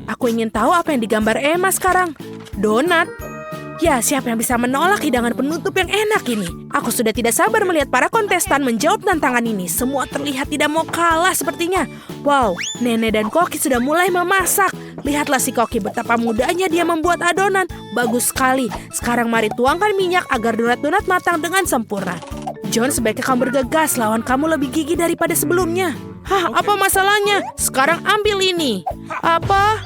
Aku ingin tahu apa yang digambar Emma sekarang. Donat. Ya, siapa yang bisa menolak hidangan penutup yang enak ini? Aku sudah tidak sabar melihat para kontestan menjawab tantangan ini. Semua terlihat tidak mau kalah sepertinya. Wow, Nenek dan Koki sudah mulai memasak. Lihatlah si Koki, betapa mudahnya dia membuat adonan. Bagus sekali. Sekarang mari tuangkan minyak agar donat-donat matang dengan sempurna. John, sebaiknya kamu bergegas. Lawan kamu lebih gigih daripada sebelumnya. Hah, apa masalahnya? Sekarang ambil ini. Apa?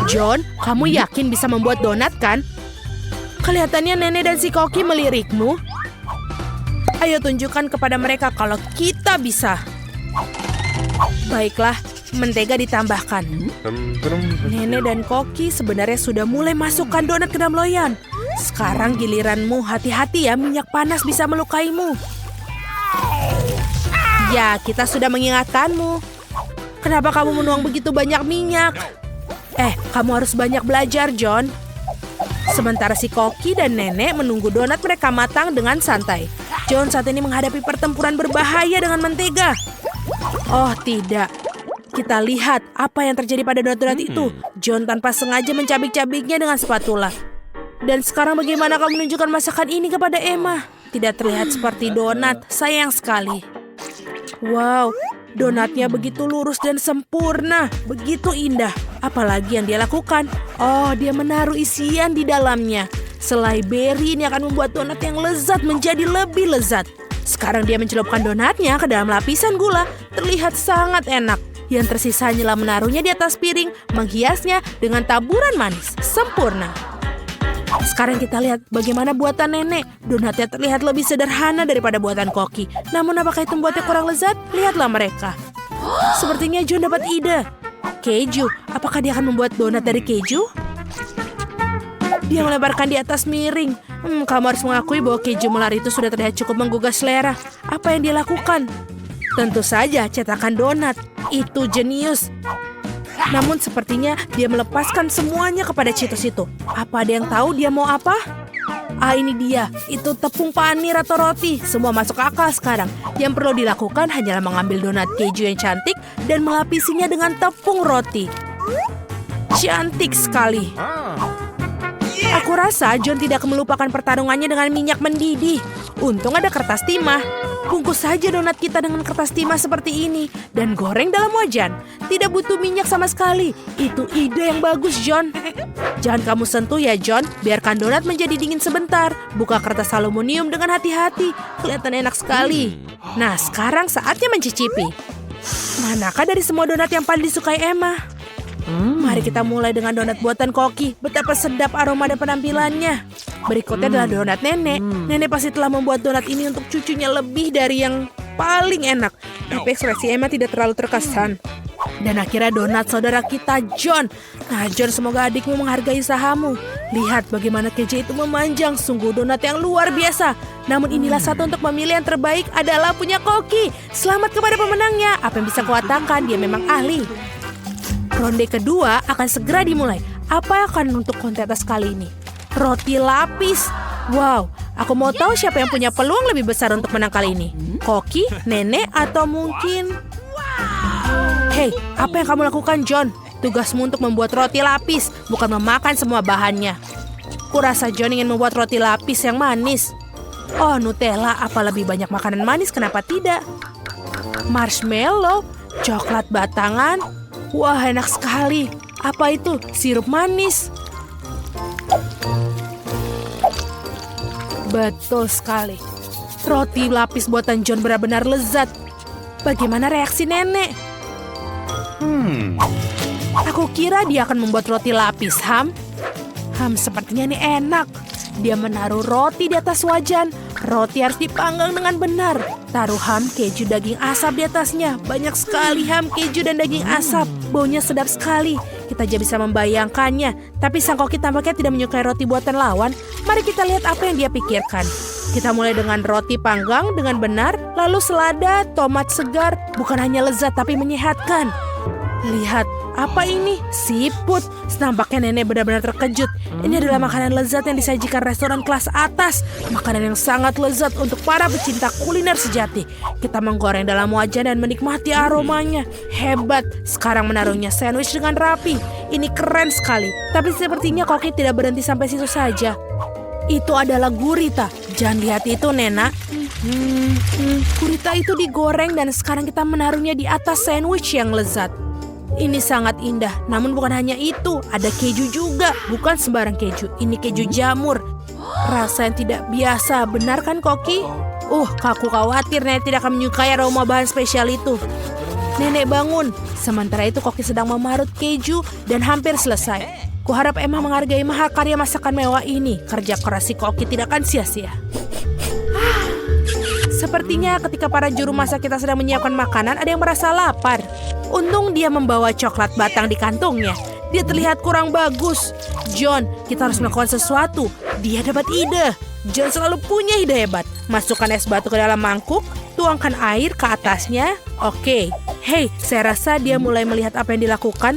John, kamu yakin bisa membuat donat kan? Kelihatannya Nenek dan si Koki melirikmu. Ayo tunjukkan kepada mereka kalau kita bisa. Baiklah, mentega ditambahkan. Nenek dan Koki sebenarnya sudah mulai masukkan donat ke dalam loyang. Sekarang giliranmu, hati-hati ya, minyak panas bisa melukaimu. Ya, kita sudah mengingatkanmu. Kenapa kamu menuang begitu banyak minyak? Kamu harus banyak belajar, John. Sementara si Koki dan Nenek menunggu donat mereka matang dengan santai. John saat ini menghadapi pertempuran berbahaya dengan mentega. Oh, tidak. Kita lihat apa yang terjadi pada donat-donat itu. John tanpa sengaja mencabik-cabiknya dengan spatula. Dan sekarang bagaimana kamu menunjukkan masakan ini kepada Emma? Tidak terlihat seperti donat, sayang sekali. Wow, donatnya begitu lurus dan sempurna, begitu indah. Apalagi yang dia lakukan? Oh, dia menaruh isian di dalamnya. Selai beri ini akan membuat donat yang lezat menjadi lebih lezat. Sekarang dia mencelupkan donatnya ke dalam lapisan gula. Terlihat sangat enak. Yang tersisa hanyalah menaruhnya di atas piring, menghiasnya dengan taburan manis. Sempurna. Sekarang kita lihat bagaimana buatan Nenek. Donatnya terlihat lebih sederhana daripada buatan Koki. Namun apakah itu membuatnya kurang lezat? Lihatlah mereka. Sepertinya John dapat ide. Keju, apakah dia akan membuat donat dari keju? Dia melebarkan di atas miring. Kamu harus mengakui bahwa keju melar itu sudah terlihat cukup menggugah selera. Apa yang dia lakukan? Tentu saja cetakan donat. Itu jenius. Namun sepertinya dia melepaskan semuanya kepada Cheetos itu. Apa ada yang tahu dia mau apa? Ini dia. Itu tepung panir atau roti. Semua masuk akal sekarang. Yang perlu dilakukan hanyalah mengambil donat keju yang cantik dan melapisinya dengan tepung roti. Cantik sekali. Aku rasa John tidak melupakan pertarungannya dengan minyak mendidih. Untung ada kertas timah. Bungkus saja donat kita dengan kertas timah seperti ini dan goreng dalam wajan. Tidak butuh minyak sama sekali. Itu ide yang bagus, John. Jangan kamu sentuh ya, John. Biarkan donat menjadi dingin sebentar. Buka kertas aluminium dengan hati-hati. Kelihatan enak sekali. Nah, sekarang saatnya mencicipi. Manakah dari semua donat yang paling disukai Emma? Mari kita mulai dengan donat buatan Koki. Betapa sedap aroma dan penampilannya. Berikutnya adalah donat Nenek. Nenek pasti telah membuat donat ini untuk cucunya lebih dari yang paling enak. Tapi ekspresi Emma tidak terlalu terkesan. Dan akhirnya donat saudara kita, John. Nah, John, semoga adikmu menghargai usahamu. Lihat bagaimana keju itu memanjang. Sungguh donat yang luar biasa. Namun inilah satu untuk memilih yang terbaik adalah punya Koki. Selamat kepada pemenangnya. Apa yang bisa kukatakan, dia memang ahli. Ronde kedua akan segera dimulai. Apa akan untuk kontes kali ini? Roti lapis. Wow, aku mau tahu siapa yang punya peluang lebih besar untuk menang kali ini. Koki, Nenek, atau mungkin... Hei, apa yang kamu lakukan, John? Tugasmu untuk membuat roti lapis, bukan memakan semua bahannya. Kurasa John ingin membuat roti lapis yang manis. Oh, Nutella, apa lebih banyak makanan manis, kenapa tidak? Marshmallow, coklat batangan. Wah, enak sekali. Apa itu? Sirup manis. Betul sekali. Roti lapis buatan John benar-benar lezat. Bagaimana reaksi Nenek? Aku kira dia akan membuat roti lapis, sepertinya ini enak. Dia menaruh roti di atas wajan. Roti harus dipanggang dengan benar. Taruh keju daging asap di atasnya. Banyak sekali keju dan daging asap. Baunya sedap sekali. Kita aja bisa membayangkannya. Tapi sang Koki tampaknya tidak menyukai roti buatan lawan. Mari kita lihat apa yang dia pikirkan. Kita mulai dengan roti panggang dengan benar. Lalu selada, tomat segar. Bukan hanya lezat tapi menyehatkan. Lihat, apa ini? Siput. Nampaknya nenek benar-benar terkejut. Ini adalah makanan lezat yang disajikan restoran kelas atas. Makanan yang sangat lezat untuk para pecinta kuliner sejati. Kita menggoreng dalam wajan dan menikmati aromanya. Hebat. Sekarang menaruhnya sandwich dengan rapi. Ini keren sekali. Tapi sepertinya Koki tidak berhenti sampai situ saja. Itu adalah gurita. Jangan lihat itu, Nena. Gurita itu digoreng dan sekarang kita menaruhnya di atas sandwich yang lezat. Ini sangat indah, namun bukan hanya itu, ada keju juga, bukan sembarang keju, ini keju jamur. Rasa yang tidak biasa, benar kan Koki? Aku khawatir Nenek tidak akan menyukai aroma bahan spesial itu. Nenek bangun, sementara itu Koki sedang memarut keju dan hampir selesai. Kuharap Emma menghargai mahakarya masakan mewah ini, kerja keras si Koki tidak akan sia-sia. Sepertinya ketika para juru masak kita sedang menyiapkan makanan, ada yang merasa lapar. Untung dia membawa coklat batang di kantongnya. Dia terlihat kurang bagus. John, kita harus melakukan sesuatu. Dia dapat ide. John selalu punya ide hebat. Masukkan es batu ke dalam mangkuk, tuangkan air ke atasnya. Oke. Hei, saya rasa dia mulai melihat apa yang dilakukan.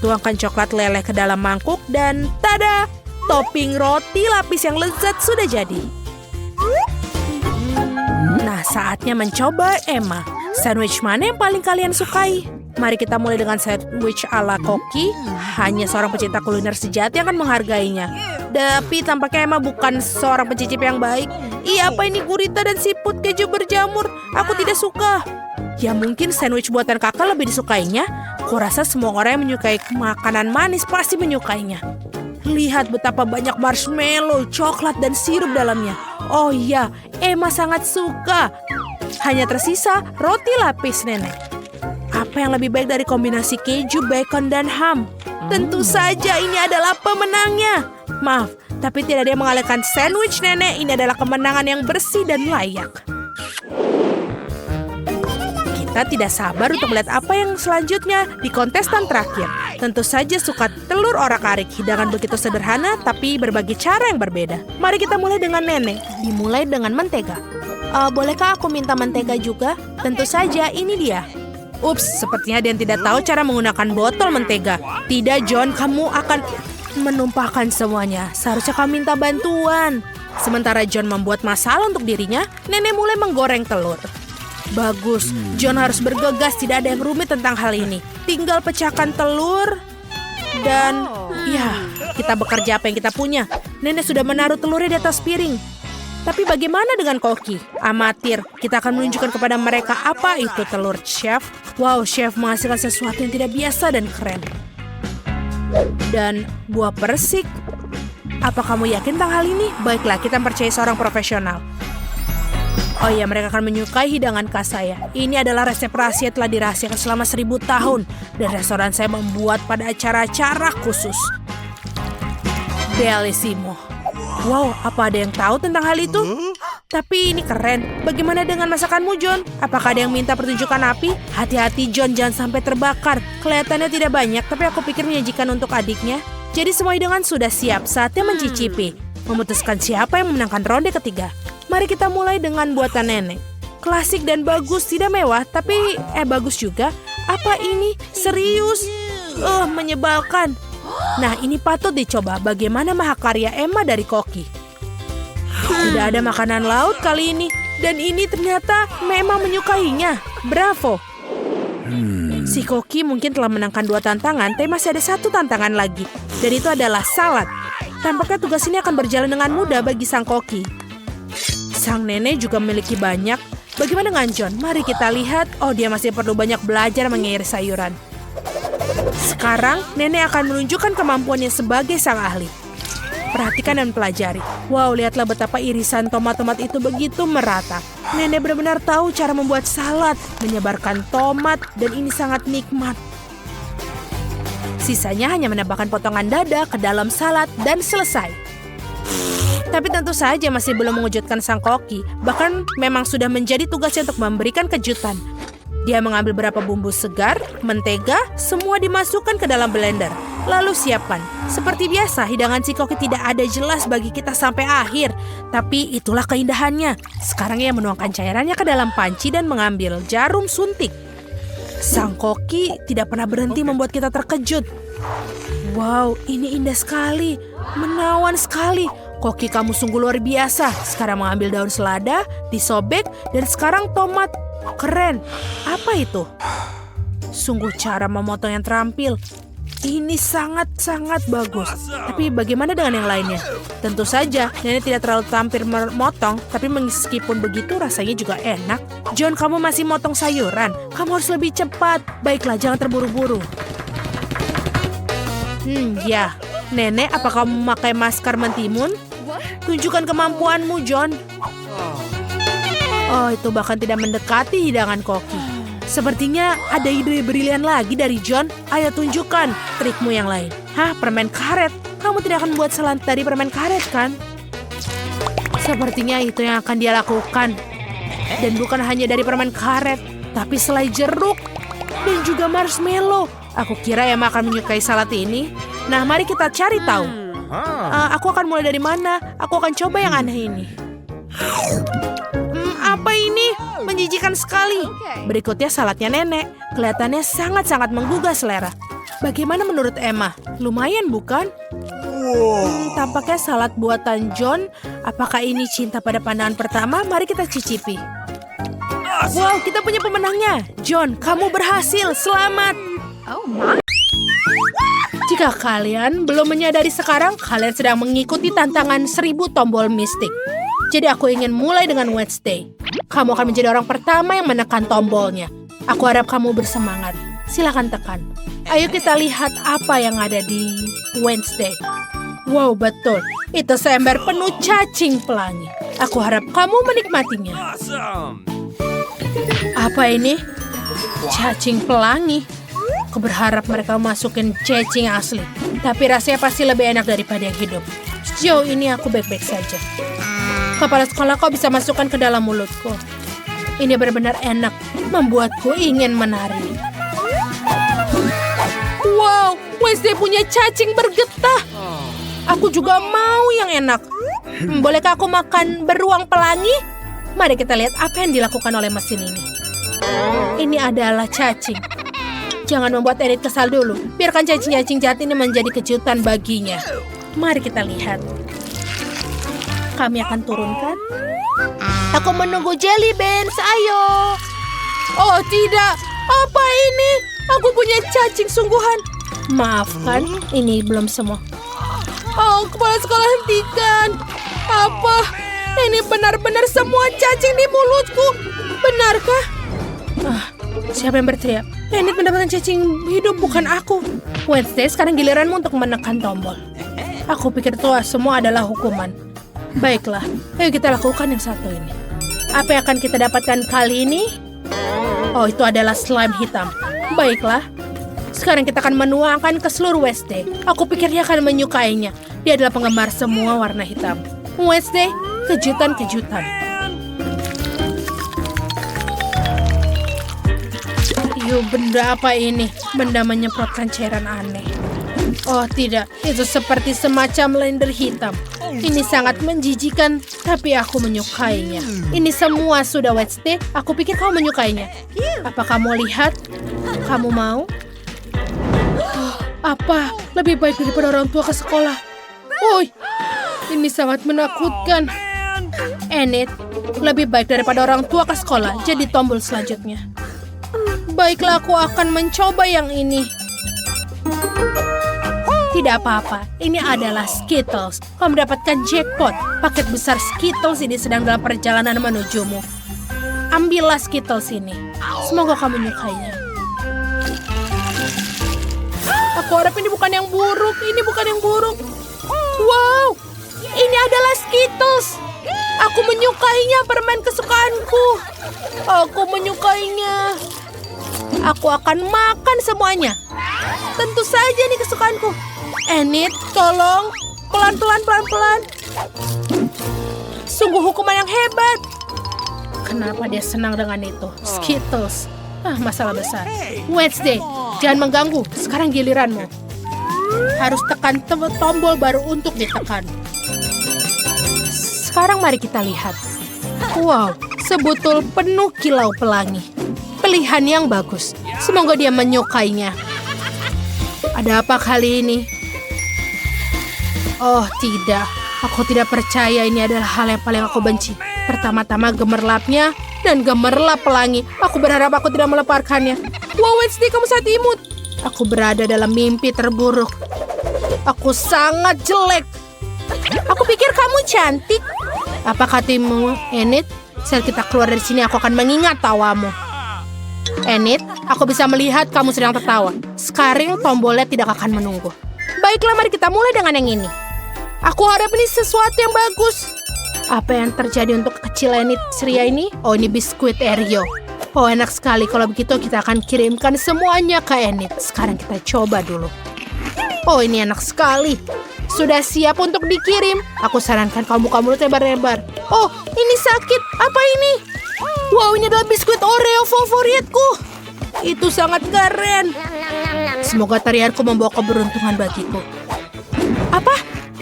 Tuangkan coklat leleh ke dalam mangkuk dan tada! Topping roti lapis yang lezat sudah jadi. Nah, saatnya mencoba Emma. Sandwich mana yang paling kalian sukai? Mari kita mulai dengan sandwich ala Koki. Hanya seorang pecinta kuliner sejati yang akan menghargainya. Tapi tampaknya Emma bukan seorang pencicip yang baik. Apa ini gurita dan siput keju berjamur? Aku tidak suka. Ya mungkin sandwich buatan kakak lebih disukainya. Kurasa semua orang yang menyukai makanan manis pasti menyukainya. Lihat betapa banyak marshmallow, coklat, dan sirup dalamnya. Oh iya, Emma sangat suka. Hanya tersisa roti lapis nenek. Apa yang lebih baik dari kombinasi keju, bacon, dan ham? Tentu saja ini adalah pemenangnya. Maaf, tapi tidak ada yang mengalahkan sandwich nenek. Ini adalah kemenangan yang bersih dan layak. Kita tidak sabar untuk melihat apa yang selanjutnya di kontestan terakhir. Tentu saja suka telur orak-arik, hidangan begitu sederhana tapi berbagai cara yang berbeda. Mari kita mulai dengan nenek. Dimulai dengan mentega. Bolehkah aku minta mentega juga? Tentu saja, ini dia. Ups, sepertinya dia tidak tahu cara menggunakan botol mentega. Tidak, John, kamu akan menumpahkan semuanya. Seharusnya kamu minta bantuan. Sementara John membuat masalah untuk dirinya, nenek mulai menggoreng telur. Bagus, John harus bergegas, tidak ada yang rumit tentang hal ini. Tinggal pecahkan telur dan ya, kita bekerja apa yang kita punya. Nenek sudah menaruh telurnya di atas piring. Tapi bagaimana dengan Koki? Amatir, kita akan menunjukkan kepada mereka apa itu telur, Chef. Wow, Chef menghasilkan sesuatu yang tidak biasa dan keren. Dan buah persik. Apa kamu yakin tentang hal ini? Baiklah, kita percaya seorang profesional. Oh iya, mereka akan menyukai hidangan khas saya. Ini adalah resep rahasia telah dirahasiakan selama 1000 tahun. Dan restoran saya membuat pada acara-acara khusus. Bellissimo. Wow, apa ada yang tahu tentang hal itu? Tapi ini keren. Bagaimana dengan masakanmu, John? Apakah ada yang minta pertunjukan api? Hati-hati, John, jangan sampai terbakar. Kelihatannya tidak banyak, tapi aku pikir menyajikan untuk adiknya. Jadi semua hidangan sudah siap, saatnya mencicipi. Memutuskan siapa yang memenangkan ronde ketiga. Mari kita mulai dengan buatan nenek. Klasik dan bagus, tidak mewah, tapi bagus juga. Apa ini? Serius? Menyebalkan. Nah, ini patut dicoba. Bagaimana mahakarya Emma dari Koki? Tidak ada makanan laut kali ini. Dan ini ternyata Emma menyukainya. Bravo. Si Koki mungkin telah menangkan 2 tantangan, tapi masih ada 1 tantangan lagi. Dan itu adalah salad. Tampaknya tugas ini akan berjalan dengan mudah bagi sang Koki. Sang nenek juga memiliki banyak. Bagaimana dengan John? Mari kita lihat. Oh, dia masih perlu banyak belajar mengiris sayuran. Sekarang, nenek akan menunjukkan kemampuannya sebagai sang ahli. Perhatikan dan pelajari. Wow, lihatlah betapa irisan tomat-tomat itu begitu merata. Nenek benar-benar tahu cara membuat salad, menyebarkan tomat, dan ini sangat nikmat. Sisanya hanya menambahkan potongan dada ke dalam salad dan selesai. Tapi tentu saja masih belum mengejutkan sang Koki. Bahkan memang sudah menjadi tugasnya untuk memberikan kejutan. Dia mengambil beberapa bumbu segar, mentega, semua dimasukkan ke dalam blender. Lalu siapkan. Seperti biasa, hidangan si Koki tidak ada jelas bagi kita sampai akhir. Tapi itulah keindahannya. Sekarang ia menuangkan cairannya ke dalam panci dan mengambil jarum suntik. Sang koki tidak pernah berhenti membuat kita terkejut. Wow, ini indah sekali. Menawan sekali. Koki kamu sungguh luar biasa. Sekarang mengambil daun selada, disobek, dan sekarang tomat. Keren. Apa itu? Sungguh cara memotong yang terampil. Ini sangat-sangat bagus. Tapi bagaimana dengan yang lainnya? Tentu saja, nenek tidak terlalu terampil memotong, tapi meskipun begitu rasanya juga enak. John, kamu masih motong sayuran. Kamu harus lebih cepat. Baiklah, jangan terburu-buru. Ya. Nenek, apa kamu memakai maskar mentimun? Tunjukkan kemampuanmu, John. Oh, itu bahkan tidak mendekati hidangan koki. Sepertinya ada ide brilian lagi dari John. Ayo tunjukkan trikmu yang lain. Hah, permen karet? Kamu tidak akan buat salad dari permen karet, kan? Sepertinya itu yang akan dia lakukan. Dan bukan hanya dari permen karet, tapi selai jeruk dan juga marshmallow. Aku kira Emma akan menyukai salad ini. Nah, mari kita cari tahu. Aku akan mulai dari mana? Aku akan coba yang aneh ini. Apa ini? Menjijikan sekali. Berikutnya saladnya nenek. Kelihatannya sangat-sangat menggugah selera. Bagaimana menurut Emma? Lumayan bukan? Tampaknya salad buatan John. Apakah ini cinta pada pandangan pertama? Mari kita cicipi. Wow, kita punya pemenangnya. John, kamu berhasil. Selamat. Jika kalian belum menyadari sekarang, kalian sedang mengikuti tantangan 1000 tombol mistik. Jadi aku ingin mulai dengan Wednesday. Kamu akan menjadi orang pertama yang menekan tombolnya. Aku harap kamu bersemangat. Silakan tekan. Ayo kita lihat apa yang ada di Wednesday. Wow, betul. Itu seember penuh cacing pelangi. Aku harap kamu menikmatinya. Apa ini? Cacing pelangi. Aku berharap mereka masukin cacing asli. Tapi rasanya pasti lebih enak daripada yang hidup. Sejauh ini aku baik-baik saja. Kepala sekolah kau bisa masukkan ke dalam mulutku. Ini benar-benar enak, membuatku ingin menari. Wow, Wednesday punya cacing bergetah. Aku juga mau yang enak. Bolehkah aku makan beruang pelangi? Mari kita lihat apa yang dilakukan oleh mesin ini. Ini adalah cacing. Jangan membuat Enid kesal dulu. Biarkan cacing-cacing jahat ini menjadi kejutan baginya. Mari kita lihat. Kami akan turunkan. Aku menunggu jelly beans, ayo. Oh tidak, apa ini? Aku punya cacing sungguhan. Maafkan, ini belum semua. Oh, kepala sekolah hentikan. Apa? Ini benar-benar semua cacing di mulutku. Benarkah? Siapa yang berteriak? Enid mendapatkan cacing hidup, bukan aku. Wednesday, sekarang giliranmu untuk menekan tombol. Aku pikir tua semua adalah hukuman. Baiklah, ayo kita lakukan yang satu ini. Apa yang akan kita dapatkan kali ini? Oh, itu adalah slime hitam. Baiklah, sekarang kita akan menuangkan ke seluruh Wednesday. Aku pikir dia akan menyukainya. Dia adalah penggemar semua warna hitam. Wednesday, kejutan-kejutan. Yuk, benda apa ini? Benda menyemprotkan cairan aneh. Oh tidak, itu seperti semacam blender hitam. Ini sangat menjijikan, tapi aku menyukainya. Ini semua sudah Wednesday, aku pikir kamu menyukainya. Apa kamu lihat? Kamu mau? Apa? Lebih baik daripada orang tua ke sekolah. Woi, ini sangat menakutkan. Enid, lebih baik daripada orang tua ke sekolah, jadi tombol selanjutnya. Baiklah, aku akan mencoba yang ini. Tidak apa-apa, ini adalah Skittles. Kau mendapatkan jackpot. Paket besar Skittles ini sedang dalam perjalanan menujumu. Ambillah Skittles ini. Semoga kamu menyukainya. Aku harap ini bukan yang buruk. Ini bukan yang buruk. Wow, ini adalah Skittles. Aku menyukainya, permen kesukaanku. Aku menyukainya. Aku akan makan semuanya. Tentu saja ini kesukaanku. Enid, tolong. Pelan-pelan, pelan-pelan. Sungguh hukuman yang hebat. Kenapa dia senang dengan itu? Skittles. Masalah besar. Wednesday, jangan mengganggu. Sekarang giliranmu. Harus tekan tombol baru untuk ditekan. Sekarang mari kita lihat. Wow, sebutul penuh kilau pelangi. Pilihan yang bagus. Semoga dia menyukainya. Ada apa kali ini? Oh, tidak. Aku tidak percaya ini adalah hal yang paling aku benci. Pertama-tama gemerlapnya dan gemerlap pelangi. Aku berharap aku tidak meleparkannya. Wow, Wednesday, kamu sangat imut. Aku berada dalam mimpi terburuk. Aku sangat jelek. Aku pikir kamu cantik. Apa katamu, Enid? Saat kita keluar dari sini, aku akan mengingat tawamu. Enid, aku bisa melihat kamu sedang tertawa. Sekarang tombolnya tidak akan menunggu. Baiklah, mari kita mulai dengan yang ini. Aku harap ini sesuatu yang bagus. Apa yang terjadi untuk kecil Enid ceria ini? Oh, ini biskuit Oreo. Oh, enak sekali. Kalau begitu kita akan kirimkan semuanya ke Enid. Sekarang kita coba dulu. Oh, ini enak sekali. Sudah siap untuk dikirim. Aku sarankan kamu buka mulut lebar-lebar. Oh, ini sakit. Apa ini? Wow, ini adalah biskuit Oreo favoritku. Itu sangat keren. Semoga tarianku membawa keberuntungan bagiku. Apa?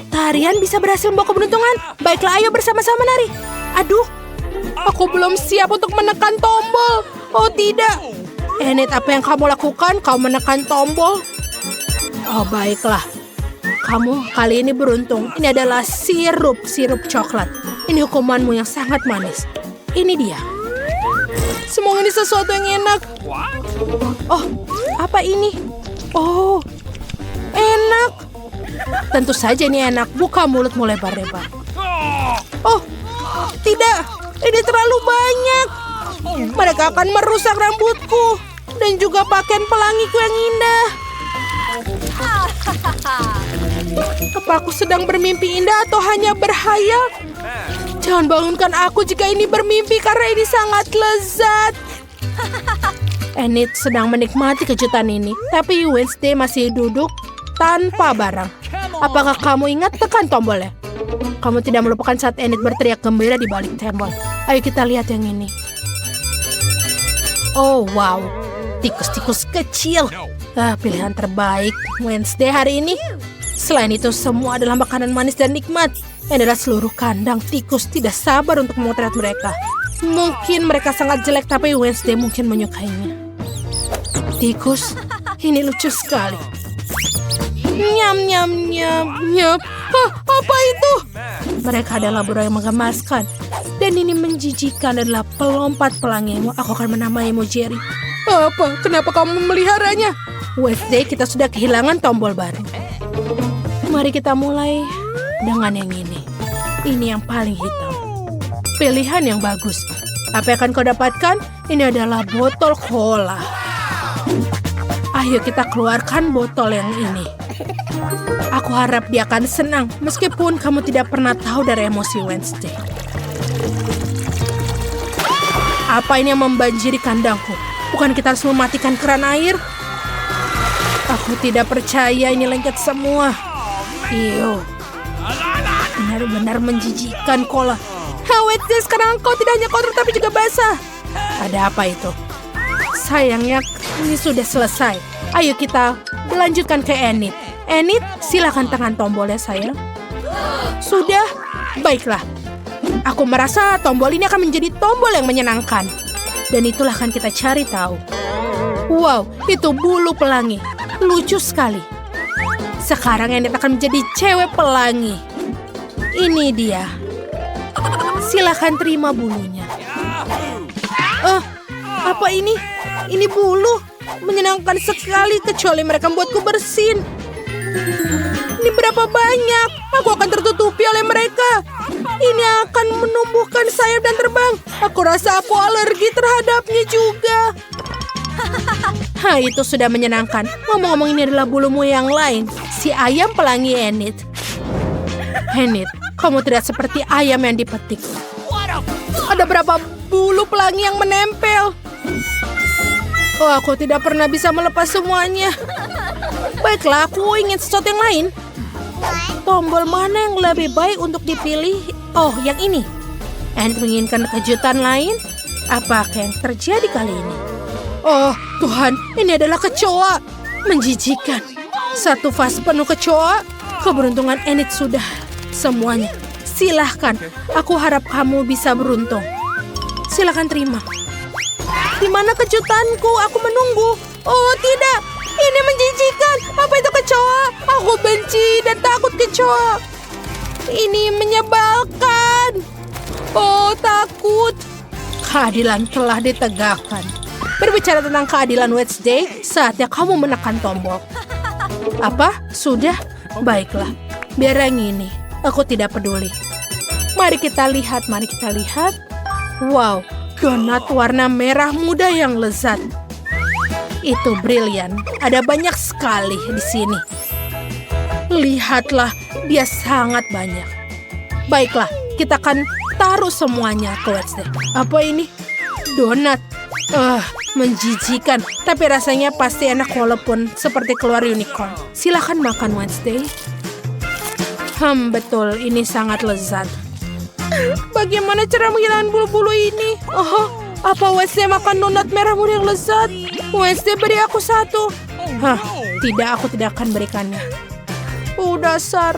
Tarian bisa berhasil membawa keberuntungan? Baiklah, ayo bersama-sama nari. Aduh, aku belum siap untuk menekan tombol. Oh tidak. Enid, apa yang kamu lakukan? Kau menekan tombol? Oh, baiklah. Kamu kali ini beruntung. Ini adalah sirup coklat. Ini hukumanmu yang sangat manis. Ini dia. Semoga ini sesuatu yang enak. Oh, apa ini? Oh, enak. Tentu saja ini enak. Buka mulutmu lebar-lebar. Oh, tidak. Ini terlalu banyak. Mereka akan merusak rambutku. Dan juga pakaian pelangiku yang indah. Apa aku sedang bermimpi indah atau hanya berhayal? Jangan bangunkan aku jika ini bermimpi karena ini sangat lezat. Enid sedang menikmati kejutan ini. Tapi Wednesday masih duduk tanpa barang. Apakah kamu ingat tekan tombolnya? Kamu tidak melupakan saat Enid berteriak gembira di balik tembok. Ayo kita lihat yang ini. Oh wow, tikus-tikus kecil. Pilihan terbaik Wednesday hari ini. Selain itu semua adalah makanan manis dan nikmat. Yang adalah seluruh kandang tikus tidak sabar untuk memotret mereka. Mungkin mereka sangat jelek tapi Wednesday mungkin menyukainya. Tikus, ini lucu sekali. Nyam nyam nyam nyam. Apa itu? Mereka adalah burung yang menggemaskan. Dan ini menjijikan adalah pelompat pelangimu. Aku akan menamaimu Jerry. Apa? Kenapa kamu memeliharanya? Wednesday, kita sudah kehilangan tombol baru. Mari kita mulai dengan yang ini. Ini yang paling hitam. Pilihan yang bagus. Apa yang akan kau dapatkan? Ini adalah botol cola. Ayo kita keluarkan botol yang ini. Aku harap dia akan senang. Meskipun kamu tidak pernah tahu dari emosi Wednesday. Apa ini yang membanjiri kandangku? Bukan kita harus mematikan keran air? Aku tidak percaya ini lengket semua. Iyo, benar-benar menjijikkan cola. Wednesday, sekarang kau tidak hanya kotor tapi juga basah. Ada apa itu? Sayangnya ini sudah selesai. Ayo kita melanjutkan ke Enid. Enid, silakan tekan tombolnya sayang. Sudah, baiklah. Aku merasa tombol ini akan menjadi tombol yang menyenangkan. Dan itulah akan kita cari tahu. Wow, itu bulu pelangi. Lucu sekali. Sekarang Enid akan menjadi cewek pelangi. Ini dia. Silakan terima bulunya. Apa ini? Ini bulu. Menyenangkan sekali kecuali mereka membuatku bersin. Ini berapa banyak? Aku akan tertutupi oleh mereka. Ini akan menumbuhkan sayap dan terbang. Aku rasa aku alergi terhadapnya juga. Itu sudah menyenangkan. Ngomong-ngomong ini adalah bulumu yang lain. Si ayam pelangi Enid. Enid, kamu tidak seperti ayam yang dipetik. Ada berapa bulu pelangi yang menempel? Oh, aku tidak pernah bisa melepas semuanya. Baiklah, aku ingin sesuatu yang lain. Tombol mana yang lebih baik untuk dipilih? Oh, yang ini. Enid menginginkan kejutan lain? Apakah yang terjadi kali ini? Oh, Tuhan, ini adalah kecoa. Menjijikan. Satu vas penuh kecoa. Keberuntungan Enid sudah semuanya. Silahkan, aku harap kamu bisa beruntung. Silahkan terima. Di mana kejutanku? Aku menunggu. Oh tidak, ini menjijikan. Apa itu kecoa? Aku benci dan takut kecoa. Ini menyebalkan. Oh takut. Keadilan telah ditegakkan. Berbicara tentang keadilan Wednesday, saatnya kamu menekan tombol. Apa? Sudah? Baiklah. Biar yang ini. Aku tidak peduli. Mari kita lihat. Wow, donat warna merah muda yang lezat. Itu brilian. Ada banyak sekali di sini. Lihatlah, dia sangat banyak. Baiklah, kita akan taruh semuanya ke Wednesday. Apa ini? Donat. Menjijikan. Tapi rasanya pasti enak walaupun seperti keluar unicorn. Silakan makan Wednesday. Betul, ini sangat lezat. Bagaimana cara menghilangkan bulu-bulu ini? Oh, apa Wednesday makan donat merah muda yang lezat? Wednesday beri aku satu. Tidak, aku tidak akan berikannya. Dasar.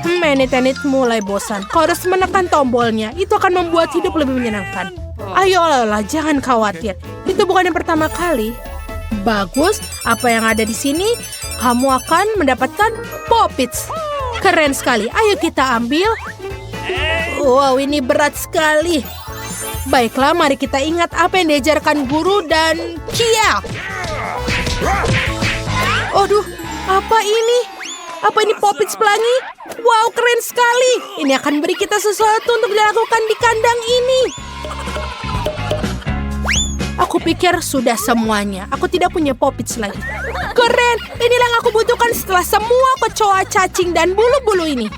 Enit mulai bosan. Kau harus menekan tombolnya. Itu akan membuat hidup lebih menyenangkan. Ayolah, jangan khawatir. Itu bukan yang pertama kali. Bagus, apa yang ada di sini? Kamu akan mendapatkan Poppits. Keren sekali. Ayo kita ambil. Wow, ini berat sekali. Baiklah, mari kita ingat apa yang diajarkan guru dan Kia. Aduh, apa ini? Apa ini Poppits pelangi? Wow, keren sekali. Ini akan beri kita sesuatu untuk dilakukan di kandang ini. Aku pikir sudah semuanya. Aku tidak punya Poppits lagi. Keren, inilah yang aku butuhkan setelah semua kecoa, cacing, dan bulu-bulu ini.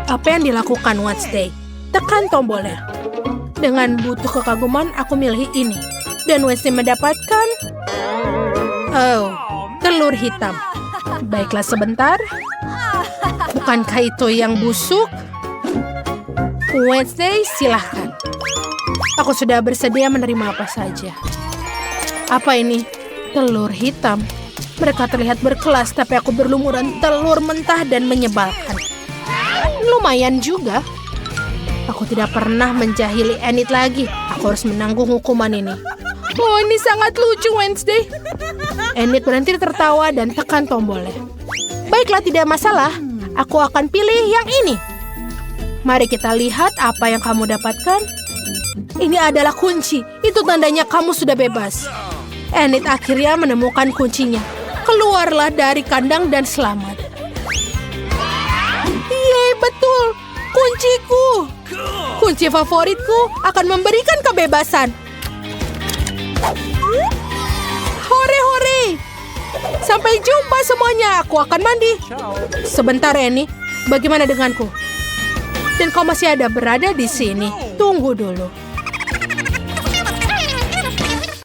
Apa yang dilakukan Wednesday? Tekan tombolnya. Dengan butuh kekaguman, aku milih ini. Dan Wednesday mendapatkan... telur hitam. Baiklah sebentar. Bukankah itu yang busuk? Wednesday, silahkan. Aku sudah bersedia menerima apa saja. Apa ini? Telur hitam. Mereka terlihat berkelas, tapi aku berlumuran telur mentah dan menyebalkan. Lumayan juga. Aku tidak pernah menjahili Enid lagi. Aku harus menanggung hukuman ini. Oh, ini sangat lucu, Wednesday. Enid berhenti tertawa dan tekan tombolnya. Baiklah, tidak masalah. Aku akan pilih yang ini. Mari kita lihat apa yang kamu dapatkan. Ini adalah kunci. Itu tandanya kamu sudah bebas. Enid akhirnya menemukan kuncinya. Keluarlah dari kandang dan selamat. Yeay, betul. Kunciku. Kunci favoritku akan memberikan kebebasan. Hore-hore. Sampai jumpa semuanya. Aku akan mandi. Sebentar, Annie. Bagaimana denganku? Dan kau masih ada berada di sini. Tunggu dulu.